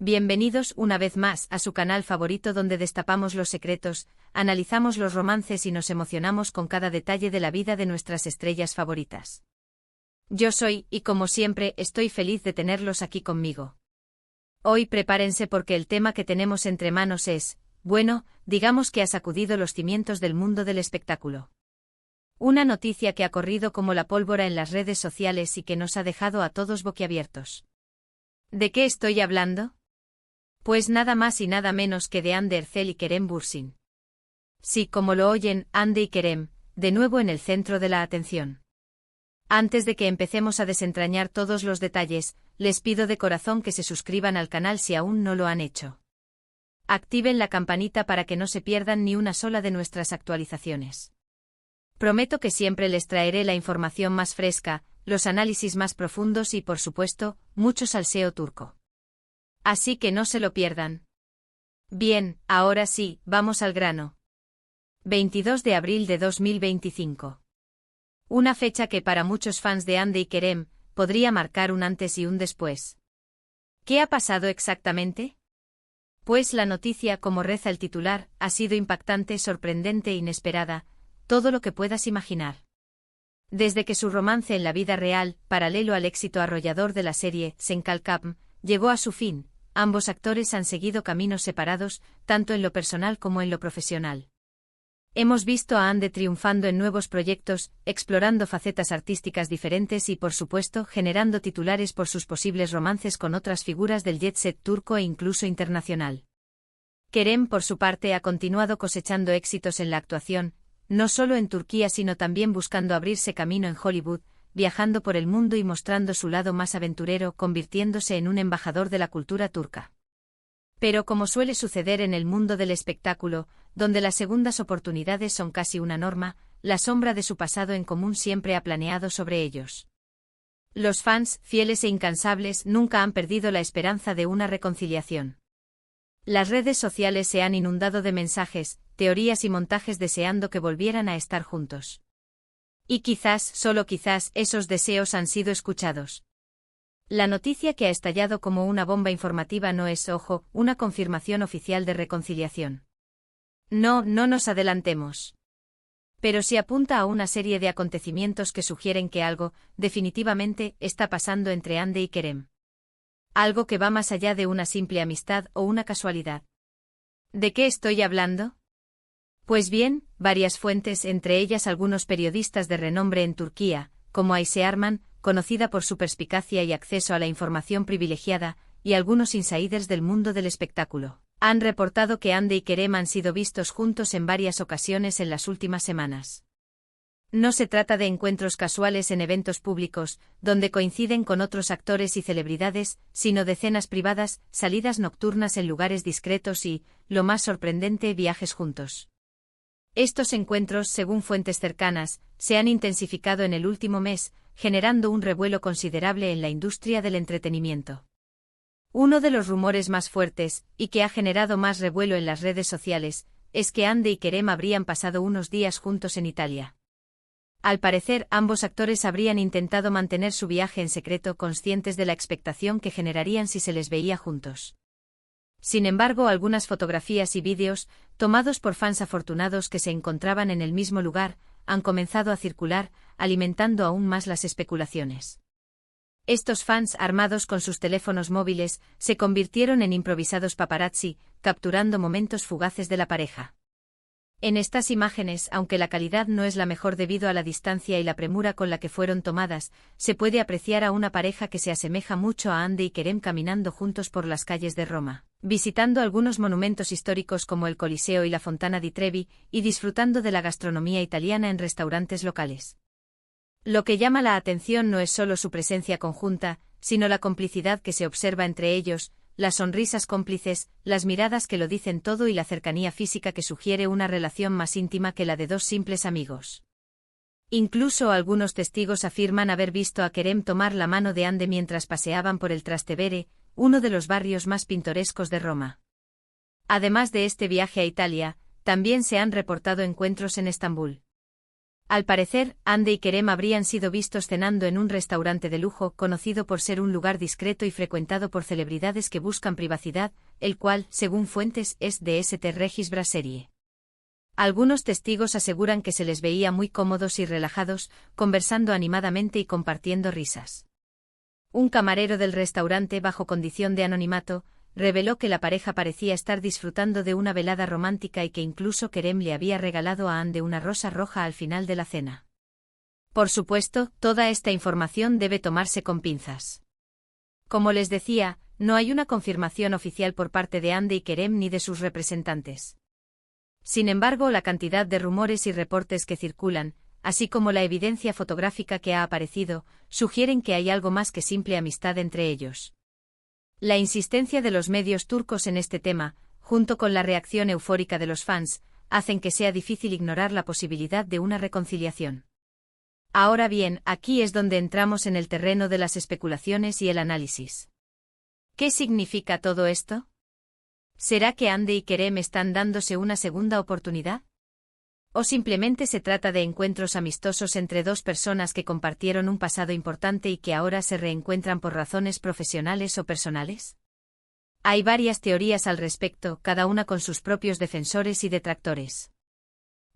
Bienvenidos una vez más a su canal favorito donde destapamos los secretos, analizamos los romances y nos emocionamos con cada detalle de la vida de nuestras estrellas favoritas. Yo soy, y como siempre, estoy feliz de tenerlos aquí conmigo. Hoy prepárense porque el tema que tenemos entre manos es, bueno, digamos que ha sacudido los cimientos del mundo del espectáculo. Una noticia que ha corrido como la pólvora en las redes sociales y que nos ha dejado a todos boquiabiertos. ¿De qué estoy hablando? Pues nada más y nada menos que de Hande Erçel y Kerem Bürsin. Sí, como lo oyen, Hande y Kerem, de nuevo en el centro de la atención. Antes de que empecemos a desentrañar todos los detalles, les pido de corazón que se suscriban al canal si aún no lo han hecho. Activen la campanita para que no se pierdan ni una sola de nuestras actualizaciones. Prometo que siempre les traeré la información más fresca, los análisis más profundos y, por supuesto, mucho salseo turco. Así que no se lo pierdan. Bien, ahora sí, vamos al grano. 22 de abril de 2025. Una fecha que para muchos fans de Hande y Kerem, podría marcar un antes y un después. ¿Qué ha pasado exactamente? Pues la noticia, como reza el titular, ha sido impactante, sorprendente e inesperada, todo lo que puedas imaginar. Desde que su romance en la vida real, paralelo al éxito arrollador de la serie Senkalkam, llegó a su fin, ambos actores han seguido caminos separados, tanto en lo personal como en lo profesional. Hemos visto a Hande triunfando en nuevos proyectos, explorando facetas artísticas diferentes y, por supuesto, generando titulares por sus posibles romances con otras figuras del jet set turco e incluso internacional. Kerem, por su parte, ha continuado cosechando éxitos en la actuación, no solo en Turquía sino también buscando abrirse camino en Hollywood, viajando por el mundo y mostrando su lado más aventurero, convirtiéndose en un embajador de la cultura turca. Pero como suele suceder en el mundo del espectáculo, donde las segundas oportunidades son casi una norma, la sombra de su pasado en común siempre ha planeado sobre ellos. Los fans, fieles e incansables, nunca han perdido la esperanza de una reconciliación. Las redes sociales se han inundado de mensajes, teorías y montajes deseando que volvieran a estar juntos. Y quizás, solo quizás, esos deseos han sido escuchados. La noticia que ha estallado como una bomba informativa no es, ojo, una confirmación oficial de reconciliación. No nos adelantemos. Pero sí apunta a una serie de acontecimientos que sugieren que algo, definitivamente, está pasando entre Hande y Kerem. Algo que va más allá de una simple amistad o una casualidad. ¿De qué estoy hablando? Pues bien, varias fuentes, entre ellas algunos periodistas de renombre en Turquía, como Ayşe Arman, conocida por su perspicacia y acceso a la información privilegiada, y algunos insiders del mundo del espectáculo, han reportado que Hande y Kerem han sido vistos juntos en varias ocasiones en las últimas semanas. No se trata de encuentros casuales en eventos públicos, donde coinciden con otros actores y celebridades, sino de cenas privadas, salidas nocturnas en lugares discretos y, lo más sorprendente, viajes juntos. Estos encuentros, según fuentes cercanas, se han intensificado en el último mes, generando un revuelo considerable en la industria del entretenimiento. Uno de los rumores más fuertes, y que ha generado más revuelo en las redes sociales, es que Hande y Kerem habrían pasado unos días juntos en Italia. Al parecer, ambos actores habrían intentado mantener su viaje en secreto, conscientes de la expectación que generarían si se les veía juntos. Sin embargo, algunas fotografías y vídeos, tomados por fans afortunados que se encontraban en el mismo lugar, han comenzado a circular, alimentando aún más las especulaciones. Estos fans, armados con sus teléfonos móviles, se convirtieron en improvisados paparazzi, capturando momentos fugaces de la pareja. En estas imágenes, aunque la calidad no es la mejor debido a la distancia y la premura con la que fueron tomadas, se puede apreciar a una pareja que se asemeja mucho a Hande y Kerem caminando juntos por las calles de Roma, visitando algunos monumentos históricos como el Coliseo y la Fontana di Trevi, y disfrutando de la gastronomía italiana en restaurantes locales. Lo que llama la atención no es solo su presencia conjunta, sino la complicidad que se observa entre ellos, las sonrisas cómplices, las miradas que lo dicen todo y la cercanía física que sugiere una relación más íntima que la de dos simples amigos. Incluso algunos testigos afirman haber visto a Kerem tomar la mano de Hande mientras paseaban por el Trastevere, uno de los barrios más pintorescos de Roma. Además de este viaje a Italia, también se han reportado encuentros en Estambul. Al parecer, Hande y Kerem habrían sido vistos cenando en un restaurante de lujo conocido por ser un lugar discreto y frecuentado por celebridades que buscan privacidad, el cual, según fuentes, es de St. Regis Brasserie. Algunos testigos aseguran que se les veía muy cómodos y relajados, conversando animadamente y compartiendo risas. Un camarero del restaurante, bajo condición de anonimato, reveló que la pareja parecía estar disfrutando de una velada romántica y que incluso Kerem le había regalado a Hande una rosa roja al final de la cena. Por supuesto, toda esta información debe tomarse con pinzas. Como les decía, no hay una confirmación oficial por parte de Hande y Kerem ni de sus representantes. Sin embargo, la cantidad de rumores y reportes que circulan, así como la evidencia fotográfica que ha aparecido, sugieren que hay algo más que simple amistad entre ellos. La insistencia de los medios turcos en este tema, junto con la reacción eufórica de los fans, hacen que sea difícil ignorar la posibilidad de una reconciliación. Ahora bien, aquí es donde entramos en el terreno de las especulaciones y el análisis. ¿Qué significa todo esto? ¿Será que Hande y Kerem están dándose una segunda oportunidad? ¿O simplemente se trata de encuentros amistosos entre dos personas que compartieron un pasado importante y que ahora se reencuentran por razones profesionales o personales? Hay varias teorías al respecto, cada una con sus propios defensores y detractores.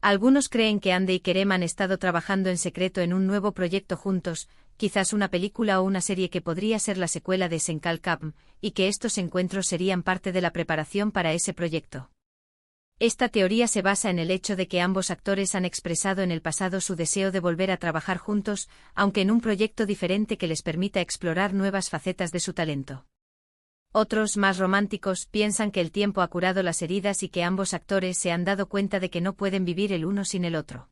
Algunos creen que Hande y Kerem han estado trabajando en secreto en un nuevo proyecto juntos, quizás una película o una serie que podría ser la secuela de Senkalkapm, y que estos encuentros serían parte de la preparación para ese proyecto. Esta teoría se basa en el hecho de que ambos actores han expresado en el pasado su deseo de volver a trabajar juntos, aunque en un proyecto diferente que les permita explorar nuevas facetas de su talento. Otros, más románticos, piensan que el tiempo ha curado las heridas y que ambos actores se han dado cuenta de que no pueden vivir el uno sin el otro.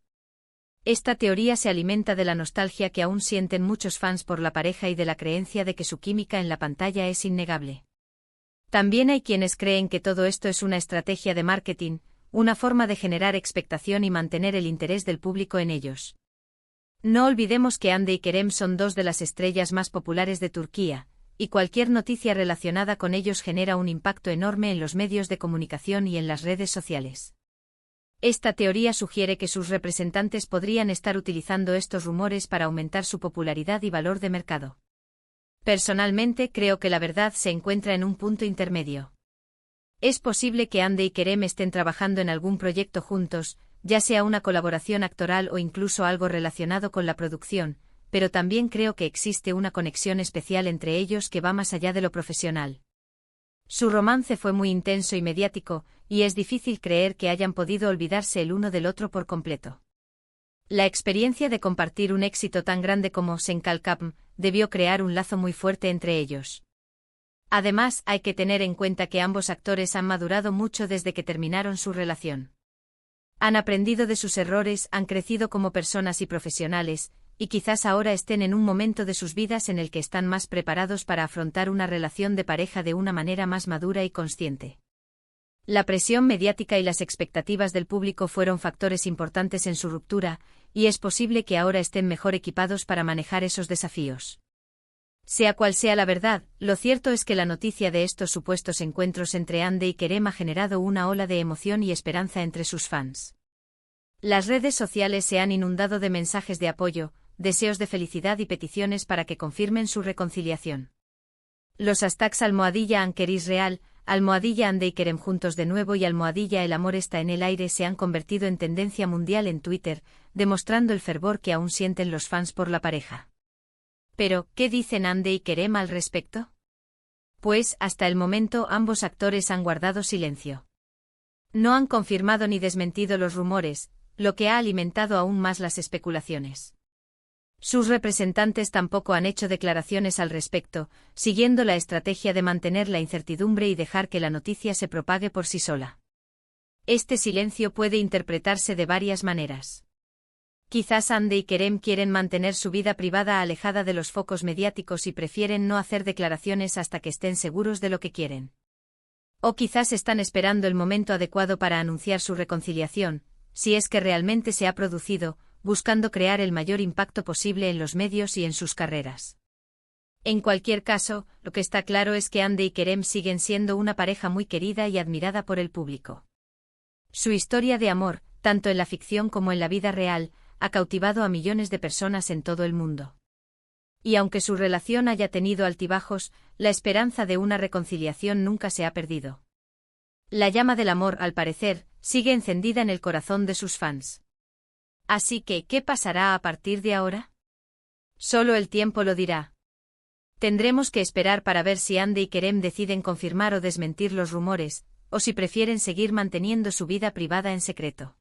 Esta teoría se alimenta de la nostalgia que aún sienten muchos fans por la pareja y de la creencia de que su química en la pantalla es innegable. También hay quienes creen que todo esto es una estrategia de marketing, una forma de generar expectación y mantener el interés del público en ellos. No olvidemos que Hande y Kerem son dos de las estrellas más populares de Turquía, y cualquier noticia relacionada con ellos genera un impacto enorme en los medios de comunicación y en las redes sociales. Esta teoría sugiere que sus representantes podrían estar utilizando estos rumores para aumentar su popularidad y valor de mercado. Personalmente creo que la verdad se encuentra en un punto intermedio. Es posible que Hande y Kerem estén trabajando en algún proyecto juntos, ya sea una colaboración actoral o incluso algo relacionado con la producción, pero también creo que existe una conexión especial entre ellos que va más allá de lo profesional. Su romance fue muy intenso y mediático, y es difícil creer que hayan podido olvidarse el uno del otro por completo. La experiencia de compartir un éxito tan grande como Senkalkapm debió crear un lazo muy fuerte entre ellos. Además, hay que tener en cuenta que ambos actores han madurado mucho desde que terminaron su relación. Han aprendido de sus errores, han crecido como personas y profesionales, y quizás ahora estén en un momento de sus vidas en el que están más preparados para afrontar una relación de pareja de una manera más madura y consciente. La presión mediática y las expectativas del público fueron factores importantes en su ruptura, y es posible que ahora estén mejor equipados para manejar esos desafíos. Sea cual sea la verdad, lo cierto es que la noticia de estos supuestos encuentros entre Hande y Kerem ha generado una ola de emoción y esperanza entre sus fans. Las redes sociales se han inundado de mensajes de apoyo, deseos de felicidad y peticiones para que confirmen su reconciliación. Los hashtags #AnkerisReal, #Hande y Kerem juntos de nuevo y #El amor está en el aire se han convertido en tendencia mundial en Twitter, demostrando el fervor que aún sienten los fans por la pareja. Pero, ¿qué dicen Hande y Kerem al respecto? Pues, hasta el momento ambos actores han guardado silencio. No han confirmado ni desmentido los rumores, lo que ha alimentado aún más las especulaciones. Sus representantes tampoco han hecho declaraciones al respecto, siguiendo la estrategia de mantener la incertidumbre y dejar que la noticia se propague por sí sola. Este silencio puede interpretarse de varias maneras. Quizás Hande y Kerem quieren mantener su vida privada alejada de los focos mediáticos y prefieren no hacer declaraciones hasta que estén seguros de lo que quieren. O quizás están esperando el momento adecuado para anunciar su reconciliación, si es que realmente se ha producido, buscando crear el mayor impacto posible en los medios y en sus carreras. En cualquier caso, lo que está claro es que Hande y Kerem siguen siendo una pareja muy querida y admirada por el público. Su historia de amor, tanto en la ficción como en la vida real, ha cautivado a millones de personas en todo el mundo. Y aunque su relación haya tenido altibajos, la esperanza de una reconciliación nunca se ha perdido. La llama del amor, al parecer, sigue encendida en el corazón de sus fans. Así que, ¿qué pasará a partir de ahora? Solo el tiempo lo dirá. Tendremos que esperar para ver si Hande y Kerem deciden confirmar o desmentir los rumores, o si prefieren seguir manteniendo su vida privada en secreto.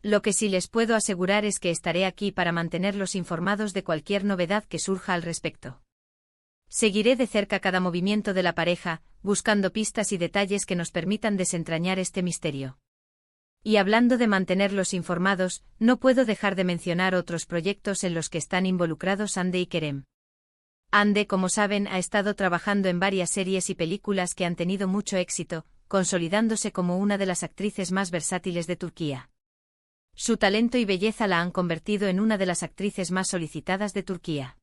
Lo que sí les puedo asegurar es que estaré aquí para mantenerlos informados de cualquier novedad que surja al respecto. Seguiré de cerca cada movimiento de la pareja, buscando pistas y detalles que nos permitan desentrañar este misterio. Y hablando de mantenerlos informados, no puedo dejar de mencionar otros proyectos en los que están involucrados Hande y Kerem. Hande, como saben, ha estado trabajando en varias series y películas que han tenido mucho éxito, consolidándose como una de las actrices más versátiles de Turquía. Su talento y belleza la han convertido en una de las actrices más solicitadas de Turquía.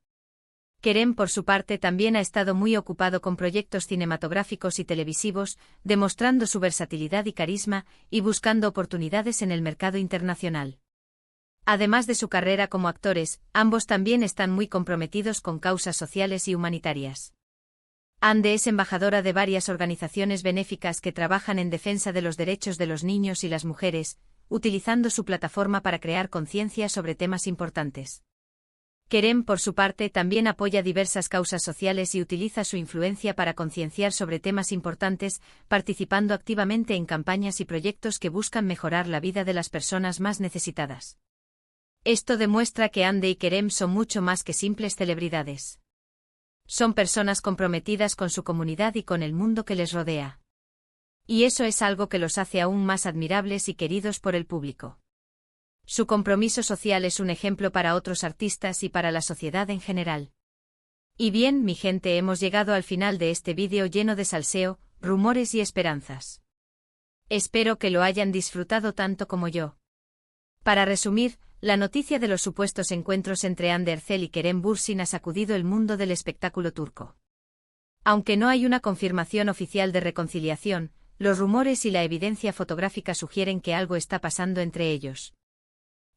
Kerem, por su parte, también ha estado muy ocupado con proyectos cinematográficos y televisivos, demostrando su versatilidad y carisma, y buscando oportunidades en el mercado internacional. Además de su carrera como actores, ambos también están muy comprometidos con causas sociales y humanitarias. Hande es embajadora de varias organizaciones benéficas que trabajan en defensa de los derechos de los niños y las mujeres, utilizando su plataforma para crear conciencia sobre temas importantes. Kerem, por su parte, también apoya diversas causas sociales y utiliza su influencia para concienciar sobre temas importantes, participando activamente en campañas y proyectos que buscan mejorar la vida de las personas más necesitadas. Esto demuestra que Hande y Kerem son mucho más que simples celebridades. Son personas comprometidas con su comunidad y con el mundo que les rodea. Y eso es algo que los hace aún más admirables y queridos por el público. Su compromiso social es un ejemplo para otros artistas y para la sociedad en general. Y bien, mi gente, hemos llegado al final de este vídeo lleno de salseo, rumores y esperanzas. Espero que lo hayan disfrutado tanto como yo. Para resumir, la noticia de los supuestos encuentros entre Hande Erçel y Kerem Bürsin ha sacudido el mundo del espectáculo turco. Aunque no hay una confirmación oficial de reconciliación, los rumores y la evidencia fotográfica sugieren que algo está pasando entre ellos.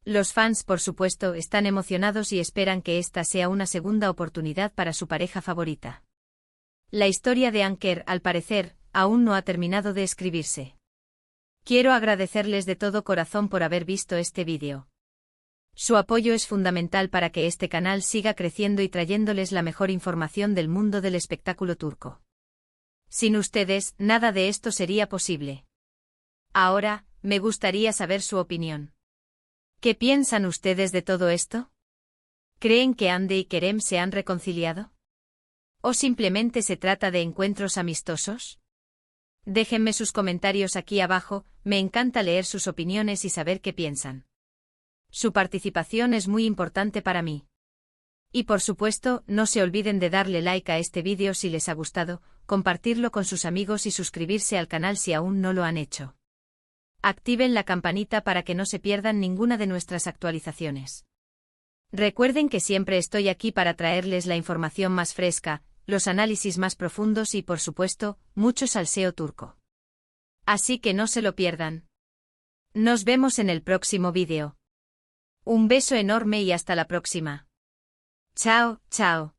Los fans, por supuesto, están emocionados y esperan que esta sea una segunda oportunidad para su pareja favorita. La historia de Anker, al parecer, aún no ha terminado de escribirse. Quiero agradecerles de todo corazón por haber visto este vídeo. Su apoyo es fundamental para que este canal siga creciendo y trayéndoles la mejor información del mundo del espectáculo turco. Sin ustedes, nada de esto sería posible. Ahora, me gustaría saber su opinión. ¿Qué piensan ustedes de todo esto? ¿Creen que Hande y Kerem se han reconciliado? ¿O simplemente se trata de encuentros amistosos? Déjenme sus comentarios aquí abajo, me encanta leer sus opiniones y saber qué piensan. Su participación es muy importante para mí. Y por supuesto, no se olviden de darle like a este vídeo si les ha gustado, compartirlo con sus amigos y suscribirse al canal si aún no lo han hecho. Activen la campanita para que no se pierdan ninguna de nuestras actualizaciones. Recuerden que siempre estoy aquí para traerles la información más fresca, los análisis más profundos y, por supuesto, mucho salseo turco. Así que no se lo pierdan. Nos vemos en el próximo vídeo. Un beso enorme y hasta la próxima. Chao, chao.